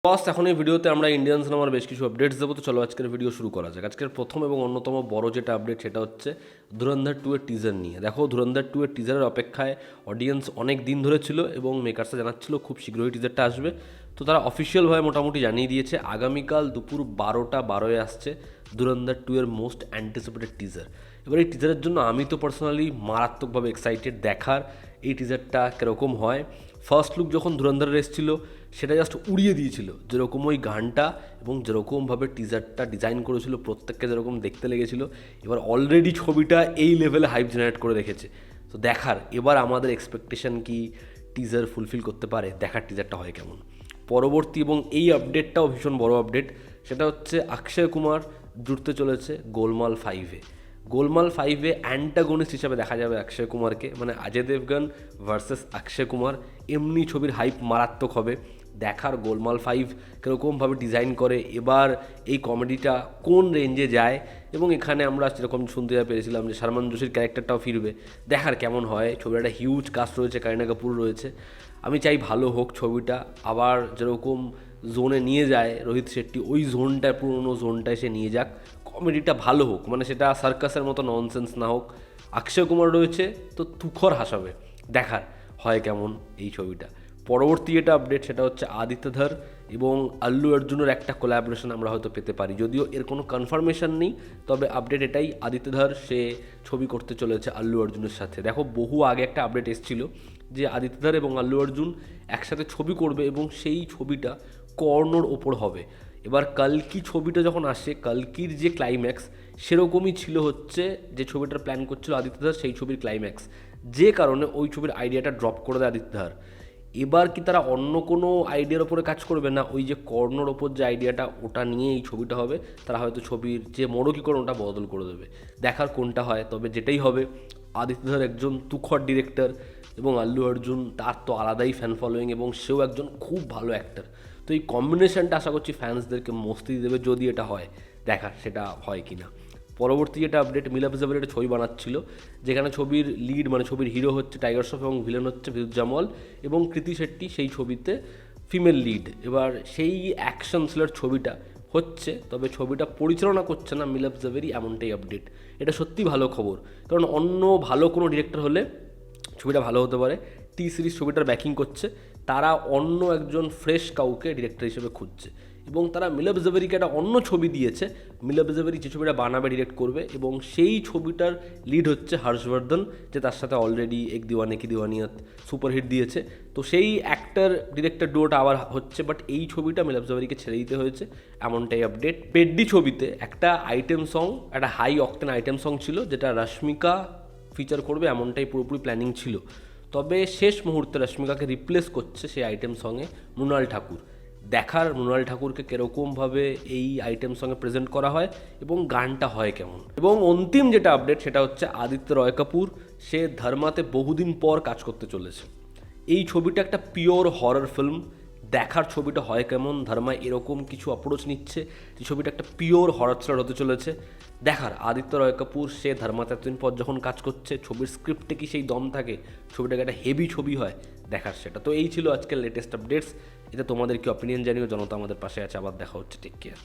বস এখন এই ভিডিওতে আমরা ইন্ডিয়ান সিনেমার বেশ কিছু আপডেটস দেবো। তো চলো আজকের ভিডিও শুরু করা যাক। আজকের প্রথম এবং অন্যতম বড় যেটা আপডেট সেটা হচ্ছে ধুরন্ধর 2 এর টিজার নিয়ে। দেখো, ধুরন্ধর 2 এর টিজারের অপেক্ষায় অডিয়েন্স অনেক দিন ধরে ছিল এবং মেকার্সরা জানাচ্ছিল খুব শীঘ্রই টিজারটা আসবে। তো তারা অফিসিয়ালভাবে মোটামুটি জানিয়ে দিয়েছে আগামীকাল দুপুর 12টা 12 আসছে ধুরন্ধর 2 এর মোস্ট অ্যান্টিসিপেটেড টিজার। এবার এই টিজারের জন্য আমি তো পার্সোনালি মারাত্মকভাবে এক্সাইটেড দেখার এই টিজারটা কীরকম হয়। ফার্স্ট লুক যখন ধুরন্ধরের এসেছিল সেটা জাস্ট উড়িয়ে দিয়েছিল, যেরকম ওই গানটা এবং যেরকমভাবে টিজারটা ডিজাইন করেছিল প্রত্যেককে যেরকম দেখতে লেগেছিল। এবার অলরেডি ছবিটা এই লেভেলে হাইপ জেনারেট করে রেখেছে। তো দেখার এবার আমাদের এক্সপেকটেশন কি টিজার ফুলফিল করতে পারে, দেখার টিজারটা হয় কেমন। পরবর্তী এবং এই আপডেটটাও ভীষণ বড় আপডেট, সেটা হচ্ছে অক্ষয় কুমার জুড়তে চলেছে গোলমাল 5-এ। গোলমাল 5-এ অ্যান্টাগনিস্ট হিসাবে দেখা যাবে অক্ষয় কুমারকে, মানে অজয় দেবগন ভার্সেস অক্ষয় কুমার। এমনি ছবির হাইপ মারাত্মক হবে। দেখার গোলমাল 5 কীরকমভাবে ডিজাইন করে, এবার এই কমেডিটা কোন রেঞ্জে যায়, এবং এখানে আমরা যেরকম শুনতে পেরেছিলাম যে সালমান জোশির ক্যারেক্টারটাও ফিরবে। দেখার কেমন হয়। ছবির একটা হিউজ কাস্ট রয়েছে, কারিনা কাপুর রয়েছে। আমি চাই ভালো হোক ছবিটা, আবার যেরকম জোনে নিয়ে যায় রোহিত শেট্টি, ওই জোনটায় পুরনো জোনটায় সে নিয়ে যাক। কমেডিটা ভালো হোক, মানে সেটা সার্কাসের মতো ননসেন্স না হোক। অক্ষয় কুমার রয়েছে তো তুখর হাসাবে। দেখার হয় কেমন এই ছবিটা। পরবর্তী যেটা আপডেট সেটা হচ্ছে আদিত্য ধর এবং আল্লু অর্জুনের একটা কোলাবোরেশন আমরা হয়তো পেতে পারি, যদিও এর কোনো কনফার্মেশন নেই। তবে আপডেট এটাই, আদিত্য ধর সে ছবি করতে চলেছে আল্লু অর্জুনের সাথে। দেখো, বহু আগে একটা আপডেট এসেছিল যে আদিত্য ধর এবং আল্লু অর্জুন একসাথে ছবি করবে এবং সেই ছবিটা কর্ণর ওপর হবে। এবার কালকি ছবিটা যখন আসে, কালকির যে ক্লাইম্যাক্স সেরকমই ছিল হচ্ছে যে ছবিটার প্ল্যান করছিল আদিত্য ধর, সেই ছবির ক্লাইম্যাক্স, যে কারণে ওই ছবির আইডিয়াটা ড্রপ করে দেয় আদিত্য ধর। এবার কি তারা অন্য কোনো আইডিয়ার ওপরে কাজ করবে, না ওই যে কর্ণর ওপর যে আইডিয়াটা ওটা নিয়ে এই ছবিটা হবে, তারা হয়তো ছবির যে মোড়কীকরণ ওটা বদল করে দেবে। দেখার কোনটা হয়। তবে যেটাই হবে, আদিত্য ধর একজন তুখর ডিরেক্টর এবং আল্লু অর্জুন তার তো আলাদাই ফ্যান ফলোয়িং এবং সেও একজন খুব ভালো অ্যাক্টর। তো এই কম্বিনেশনটা আশা করছি ফ্যান্সদেরকে মস্তি দেবে, যদি এটা হয়। দেখার সেটা হয় কি না। পরবর্তী যেটা আপডেট, মিলাপ জাভের একটা ছবি বানাচ্ছিল, যেখানে ছবির লিড মানে ছবির হিরো হচ্ছে টাইগার শ্রফ এবং ভিলেন হচ্ছে বিদ্যুৎ জামওয়াল এবং কৃতি শেট্টি সেই ছবিতে ফিমেল লিড। এবার সেই অ্যাকশন থ্রিলার ছবিটা হচ্ছে, তবে ছবিটা পরিচালনা করছে না মিলাপ জাভেরি, এমনটাই আপডেট। এটা সত্যি ভালো খবর, কারণ অন্য ভালো কোনো ডিরেক্টর হলে ছবিটা ভালো হতে পারে। টি সিরিজ ছবিটার ব্যাকিং করছে, তারা অন্য একজন ফ্রেশ কাউকে ডিরেক্টর হিসেবে খুঁজছে এবং তারা মিলাপ জাভেরিকে একটা অন্য ছবি দিয়েছে। মিলাপ জাভেরি যে ছবিটা বানাবে, ডিরেক্ট করবে, এবং সেই ছবিটার লিড হচ্ছে হর্ষবর্ধন, যে তার সাথে অলরেডি এক দিওয়ানে কি দিওয়ানিয়াত সুপারহিট দিয়েছে। তো সেই অ্যাক্টর ডিরেক্টর ডুয়োটা আবার হচ্ছে, বাট এই ছবিটা মিলাপ জাভেরিকে ছেড়ে দিতে হয়েছে, এমনটাই আপডেট। পেড্ডি ছবিতে একটা আইটেম সং, একটা হাই অকটেন আইটেম সং ছিল, যেটা রশ্মিকা ফিচার করবে, এমনটাই পুরোপুরি প্ল্যানিং ছিল। তবে শেষ মুহূর্তে রশ্মিকাকে রিপ্লেস করছে সেই আইটেম সঙ্গে মৃণাল ঠাকুর। দেখার মৃণাল ঠাকুরকে কীরকমভাবে এই আইটেম সঙ্গে প্রেজেন্ট করা হয় এবং গানটা হয় কেমন। এবং অন্তিম যেটা আপডেট সেটা হচ্ছে আদিত্য রয় কাপুর, সে ধর্মাতে বহুদিন পর কাজ করতে চলেছে। এই ছবিটা একটা পিওর হরর ফিল্ম। দেখার ছবিটা হয় কেমন। ধর্মা এরকম কিছু অ্যাপ্রোচ নিচ্ছে যে ছবিটা একটা পিওর হরর থ্রিলার হতে চলেছে। দেখার আদিত্য রয় কাপুর সে ধর্মাতে এতদিন পর যখন কাজ করছে, ছবির স্ক্রিপ্টে কি সেই দম থাকে, ছবিটাকে একটা হেভি ছবি হয়, দেখার সেটা। তো এই ছিল আজকের লেটেস্ট আপডেটস। এটা তোমাদের কি অপিনিয়ন জানিও। জনতা আমাদের পাশে আছে। আবার দেখা হচ্ছে। Take care.